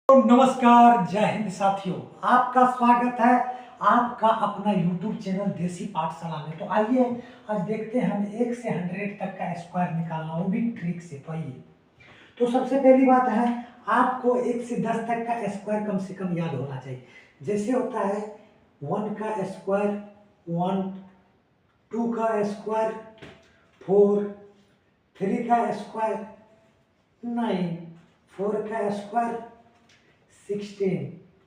तो नमस्कार, जय हिंद साथियों। आपका स्वागत है आपका अपना YouTube चैनल देसी पाठशाला में। तो आइए आज देखते हैं हम 1 से 100 तक का स्क्वायर निकालना, वो भी ट्रिक से। तो आइए, तो सबसे पहली बात है, आपको 1 से 10 तक का स्क्वायर कम से कम याद होना चाहिए। जैसे होता है 1 का स्क्वायर 1, 2 का स्क्वायर 4, 3 का स्क्वायर 9, 4 का स्क्वायर 16,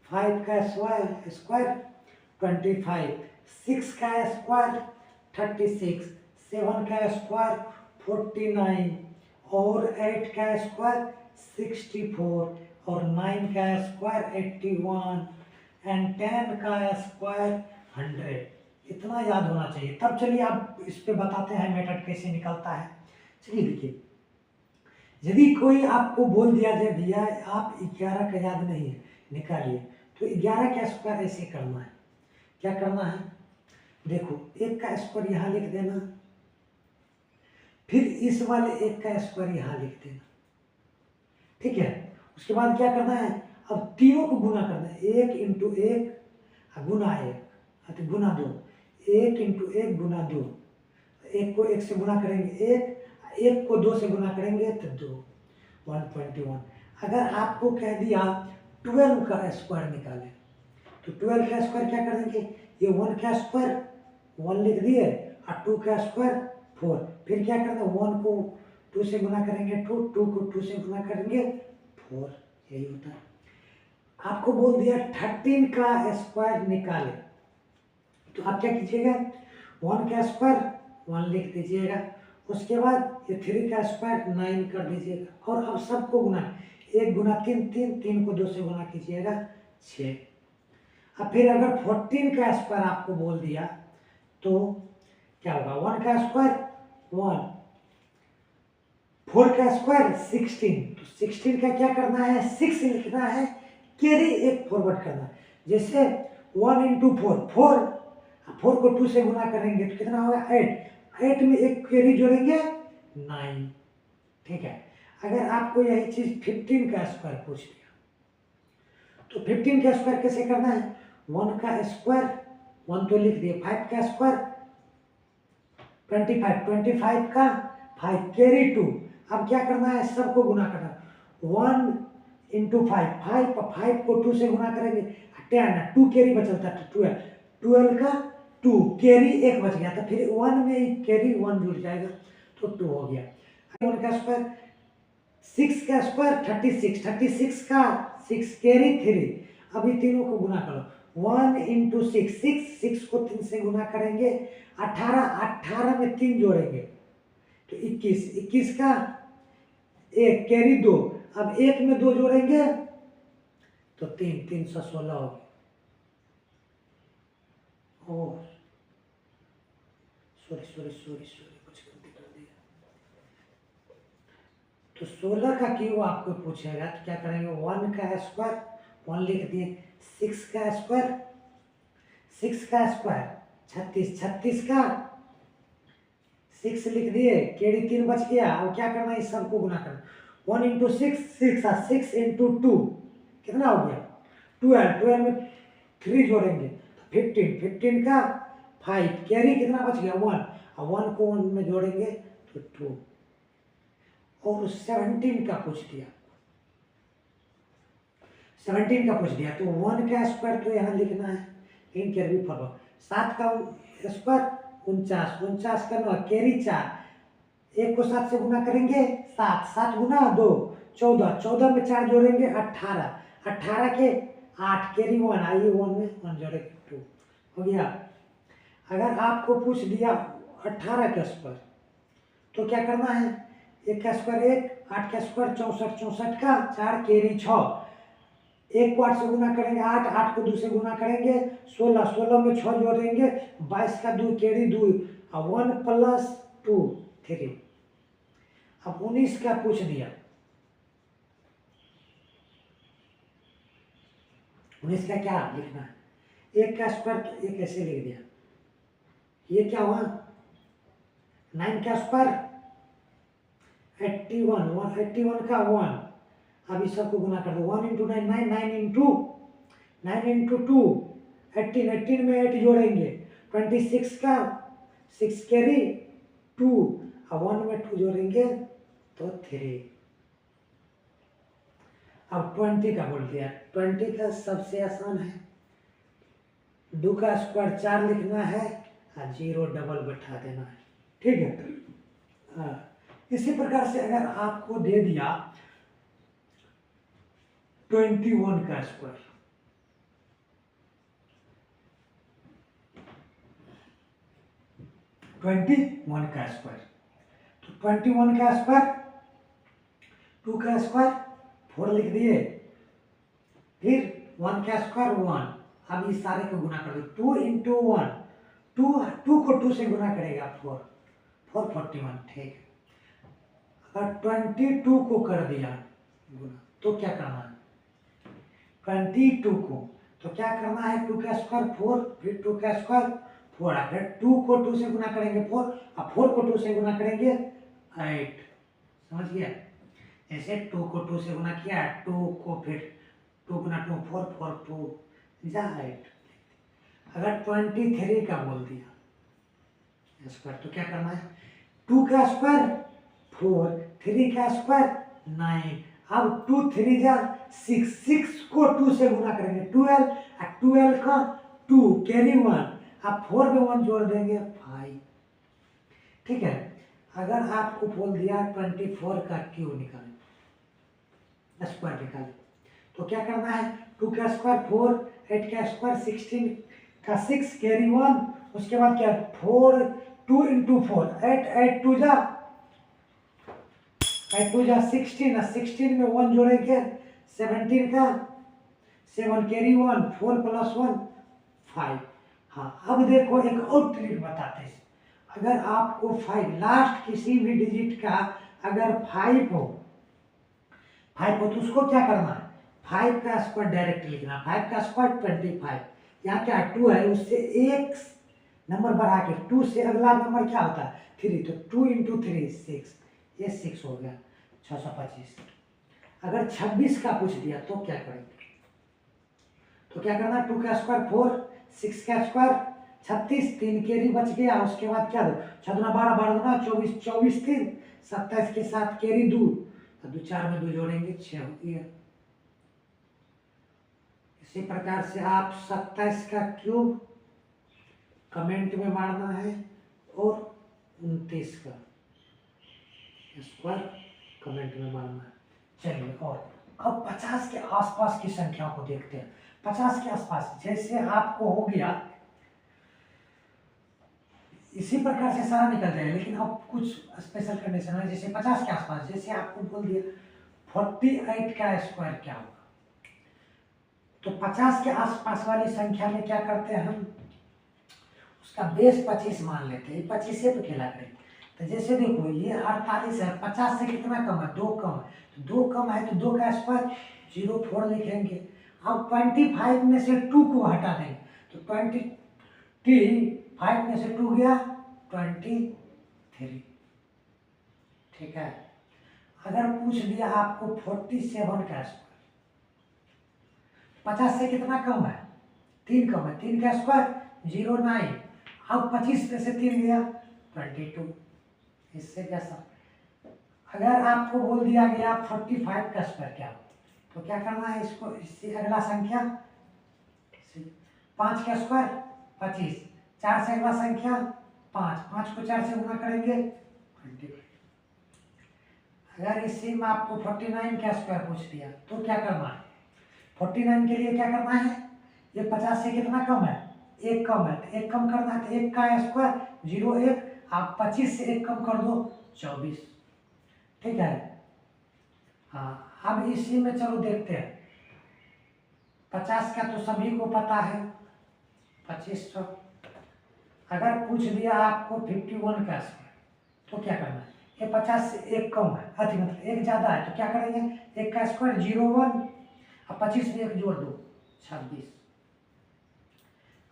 5 का स्क्वायर 25, 6 का स्क्वायर 36, 7 का स्क्वायर 49 और 8 का स्क्वायर 64 और 9 का स्क्वायर 81 एंड 10 का स्क्वायर 100। इतना याद होना चाहिए। तब चलिए आप इस पे बताते हैं मेथड कैसे निकलता है। चलिए देखिए, यदि कोई आपको बोल दिया जाए भैया आप 11 का याद नहीं है, निकालिए, तो 11 का स्क्वायर ऐसे करना है। क्या करना है, देखो 1 का स्क्वायर यहाँ लिख देना, फिर इस वाले 1 का स्क्वायर यहाँ लिख देना, ठीक है। उसके बाद क्या करना है, अब तीनों को गुना करना है। 1 इंटू 1 गुना 1 तो गुना 2, 1 इंटू 1 गुना 2, 1 को 1 से गुना करेंगे 1, 1 को 2 से गुना करेंगे तो 2, 121। अगर आपको कह दिया 12 का स्क्वायर निकालें, तो 12 का स्क्वायर क्या करेंगे, ये 1 का स्क्वायर 1 लिख दिए और 2 का स्क्वायर 4, फिर क्या करना, 1 को 2 से गुना करेंगे 2, 2 को 2 से गुना करेंगे 4, यही होता है। आपको बोल दिया 13 का स्क्वायर निकालें, तो आप क्या कीजिएगा, 1 का स्क्वायर 1 लिख दीजिएगा, उसके बाद ये 3 का स्क्वायर 9 कर दीजिएगा और अब सबको गुना, 1 गुना 3 3, 3 को 2 से गुना कीजिएगा 6। अब फिर अगर 14 का स्क्वायर आपको बोल दिया तो क्या होगा, 1 का स्क्वायर 1, 4 का स्क्वायर 16, तो 16 का क्या करना है, 6 लिखना है, कैरी 1 फॉरवर्ड करना है। जैसे 1 इंटू 4, 4 को 2 से गुना करेंगे तो कितना होगा 8, 8 में एक कैरी जोड़ेंगे 9, ठीक है। अगर आपको यही चीज 15 का स्क्वायर पूछ दिया तो 15 का स्क्वायर कैसे करना है, 1 का स्क्वायर 1 तो लिख दिए, 5 का स्क्वायर 25, 25 का 5 कैरी 2। अब क्या करना है, सबको गुना करना, 1 इंटू 5, 5 को 2 से गुना करेंगे 10, 2 कैरी बचता है 12, 12 का 2 कैरी 1 बच गया, तो फिर 1 में कैरी 1 जुड़ जाएगा तो 2 हो गया। 1 का स्क्वायर 6 का स्क्वायर 36, 36 का 6 कैरी 3। अभी तीनों को गुना करो, 1 इंटू 6, 6 को 3 से गुना करेंगे 18, 18 में 3 जोड़ेंगे तो 21, 21 का 1 कैरी 2, अब 1 में 2 जोड़ेंगे तो 3, 316 हो गया। और सॉरी कुछ गलती कर दिया। तो 16 का क्यों आपको पूछेगा तो क्या करेंगे, 1 का स्क्वायर 1 लिख दिए, 6 का स्क्वायर 6 का स्क्वायर 36, 36 का 6 लिख दिए, कैरी 3 बच गया। अब क्या करना है, इस सबको गुना करना, 1 इंटू 6 6, 6 इंटू 2 कितना हो गया 12, 12 में 3 जोड़ेंगे तो 15, 15 का 5 कैरी कितना बच गया 1, और 1 को 1 में जोड़ेंगे तो 2। और 17 का पूछ दिया, 17 का पूछ दिया तो 1 का स्क्वायर तो यहाँ लिखना है, इन कैरी भी फॉलो, 7 का स्क्वायर 49, 49 का 9 कैरी 4, 1 को 7 से गुना करेंगे 7, 7 गुना 2 14, 14 में 4 जोड़ेंगे 18, 18 के 8 कैरी 1, आइए 1 में 1 जोड़ेंगे 2 हो गया। अगर आपको पूछ दिया 18 का स्क्वायर तो क्या करना है, 1 का स्क्वायर 1, 8 का स्क्वायर 64, 64 का 4 कैरी 6, 1 को 8 से गुना करेंगे 8, 8 को 2 से गुना करेंगे 16, 16 में 6 जोड़ेंगे 22 का 2 कैरी 2, और 1 प्लस 2 3। अब 19 का पूछ दिया, 19 का क्या लिखना है, 1 का स्क्वायर तो 1 ऐसे लिख दिया, ये क्या हुआ 9 का स्क्वायर 81, 81 का 1, अब इस सबको गुना कर दो, 1 इंटू 9 9, 9 इंटू 2 18, 18 में 8 जोड़ेंगे, 26 का 6 कैरी 2, अब 1 में 2 जोड़ेंगे तो 3। अब 20 का बोल दिया, 20 का सबसे आसान है, 2 का स्क्वायर 4 लिखना है और 0 डबल बैठा देना है, ठीक है। हाँ, इसी प्रकार से अगर आपको दे दिया 21 का स्क्वायर, 21 का स्क्वायर, तो 21 का स्क्वायर 2 का स्क्वायर 4 लिख दिए, फिर 1 का स्क्वायर 1, अब इस सारे को गुना कर दो, 2 इंटू 1, 2 को 2 से गुना करेगा 4, 41, ठीक है। अगर 22 को कर दिया गुना तो क्या करना है, 22 को तो क्या करना है, 2 का स्क्वायर 4, फिर 2 का स्क्वायर 4, फिर 2 को 2 से गुना करेंगे 4, अब 4 को 2 से गुना करेंगे 8, समझ गया। ऐसे 2 को 2 से गुना किया, 2 को फिर 2 गुना 2 4, 4 2 जा 8। अगर 23 का बोल दिया स्क्वायर तो क्या करना है, 2 का स्क्वायर 4, 3 का स्क्वायर 9, अब 2 3 जा 6, 6 को 2 से गुना करेंगे 12, 12 का 2 कैरी 1, अब 4 में 1 जोड़ देंगे 5, ठीक है। अगर आपको बोल दिया 24 का क्यूब निकालें, स्क्वायर निकालें, तो क्या करना है, 2 का स्क्वायर 4, 8 का स्क्वायर 16 का 6 कैरी 1, उसके बाद क्या 4, 2 इंटू 4, 8 8 2 जा 16, 16 में 1 जोड़ेंगे 17 का 7 कैरी 1, 4 प्लस 1 5। हाँ, अब देखो एक और ट्रिक बताते हैं, अगर आपको 5 लास्ट किसी भी डिजिट का अगर 5 हो तो उसको क्या करना है, 5 का स्क्वायर डायरेक्ट लिखना, 5 का स्क्वायर 25, यहाँ क्या 2 है उससे एक नंबर बढ़ा के 2 से अगला नंबर क्या होता है 3, तो 2 इंटू 3 6, ये 6 हो गया 625। अगर 26 का पूछ दिया तो क्या करेंगे, तो क्या करना, 2 का स्क्वायर 4, 6 का स्क्वायर 36, 3 कैरी बच गया, उसके बाद क्या दो 6 दूना 12, 12 दूना 24, 24 3, 27 के साथ कैरी 2, तो 2 4 में 2 जोड़ेंगे 6 हो गया। इसी प्रकार से आप 27 का क्यूब कमेंट में मारना है और 29 का स्क्वायर कमेंट में मारना है। चलिए, और अब 50 के आसपास की संख्या को देखते हैं। 50 के आसपास जैसे आपको हो गया, इसी प्रकार से सारा निकल जाएगा, लेकिन अब कुछ स्पेशल कंडीशन है। जैसे 50 के आसपास, जैसे आपको बोल दिया 48 का स्क्वायर क्या होगा, तो 50 के आसपास वाली संख्या में क्या करते हैं हम, उसका बेस 25 मान लेते हैं, 25 पे खेला करेंगे। तो जैसे देखो ये 48 है, 50 से कितना कम है 2 कम है, तो 2 कम है तो 2 का स्क्वायर 04 लिखेंगे। अब 25 में से 2 को हटा देंगे, तो 25 में से 2 गया 23, ठीक है। अगर पूछ दिया आपको 47 का स्क्वायर, 50 से कितना कम है 3 कम है, 3 का स्क्वायर 09, अब 25 में से 3 गया 22, इससे कैसा। अगर आपको बोल दिया गया 45 का स्क्वायर क्या हो, तो क्या करना है, इसको इससे अगला संख्या 5 का स्क्वायर 25, 4 से अगला संख्या 5, 5 को 4 से गुना करेंगे 25। अगर इसी में आपको 49 का स्क्वायर पूछ दिया तो क्या करना है, 49 के लिए क्या करना है, ये 50 से कितना कम है 1 कम है, तो 1 कम करना है, तो 1 का स्क्वायर 01, आप 25 से 1 कम कर दो 24, ठीक है। हाँ, अब इसी में चलो देखते हैं, 50 का तो सभी को पता है 2500। अगर पूछ दिया आपको 51 का स्क्वायर तो क्या करना है, ये 50 से 1 कम है, अति मतलब 1 ज़्यादा है, तो क्या करेंगे 1 का स्क्वायर 01, अब 25 में 1 जोड़ दो 26।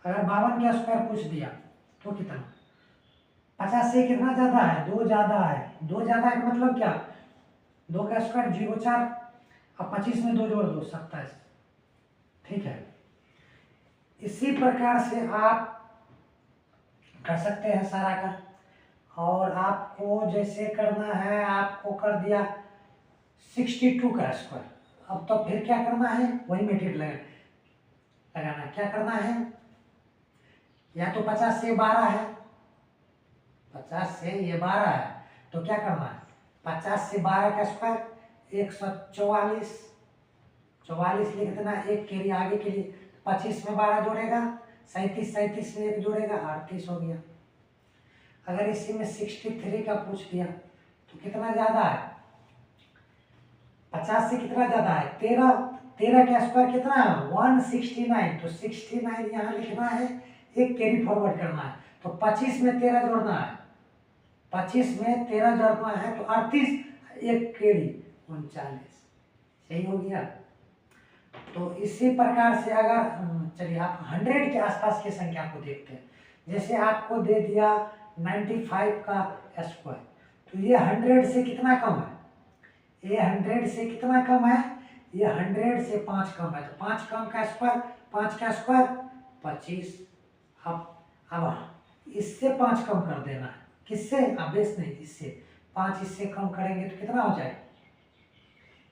अगर 52 का स्क्वायर पूछ दिया तो कितना, 50 से कितना ज़्यादा है 2 ज़्यादा है, 2 ज़्यादा है मतलब क्या, 2 का स्क्वायर 04, अब 25 में 2 जोड़ दो 27, ठीक है। इसी प्रकार से आप कर सकते हैं सारा का। और आपको जैसे करना है, आपको कर दिया 62 का स्क्वायर। अब तो फिर क्या करना है, वही मेथड लगाना। क्या करना है, या तो 50 से 12 है, 50 से ये 12 है, तो क्या करना है, 50 से 12 का स्क्वायर 144, 44 लिख देना, एक कैरी आगे के लिए। 25 में 12 जोड़ेगा 37, 37 में 1 जोड़ेगा 38 हो गया। अगर इसी में 63 का पूछ दिया तो कितना ज्यादा है, 50 से कितना ज्यादा है, 13, 13 का स्क्वायर कितना है 169, तो 69 यहाँ लिखना है, एक कैरी फॉरवर्ड करना है, तो 25 में 13 जोड़ना है, 25 में 13 जोड़ना है तो 38, एक कैरी 39, सही हो गया। तो इसी प्रकार से अगर चलिए आप 100 के आसपास की संख्या को देखते हैं। जैसे आपको दे दिया 95 का स्क्वायर, तो ये 100 से कितना कम है, ये 100 से कितना कम है, ये 100 से 5 कम है, तो 5 कम का स्क्वायर, 5 का स्क्वायर 25। अब इससे 5 कम कर देना है, किससे, बेस नहीं, इससे 5 इससे कम करेंगे तो कितना हो जाएगा,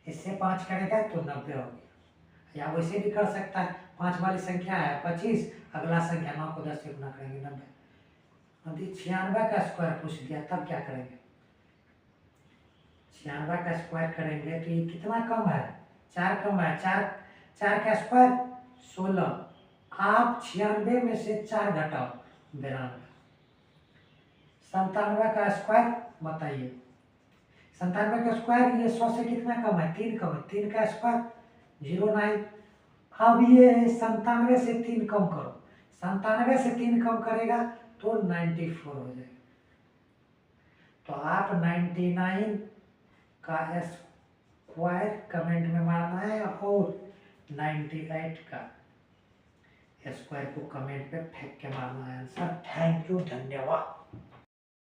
इससे 5 करेगा तो 90 हो गया। या वैसे भी कर सकता है, 5 वाली संख्या है 25, अगला संख्या 9 को 10 से गुना करेंगे 90। यदि 96 का स्क्वायर पूछ दिया तब क्या करेंगे, 96 का स्क्वायर करेंगे तो ये कितना कम है, 4 कम है, 4 का स्क्वायर 16, आप 96 में से 4 घटाओ 92। 97 का स्क्वायर बताइए, 97 का स्क्वायर ये 100 से कितना कम है, 3 कम है, 3 का स्क्वायर 09। अब ये 97 से 3 कम करो, 97 से 3 कम करेगा तो 94 हो जाएगा। तो आप 99 का स्क्वायर कमेंट में मारना है और 98 का स्क्वायर को कमेंट पे फेंक के मारना है आंसर। थैंक यू, धन्यवाद।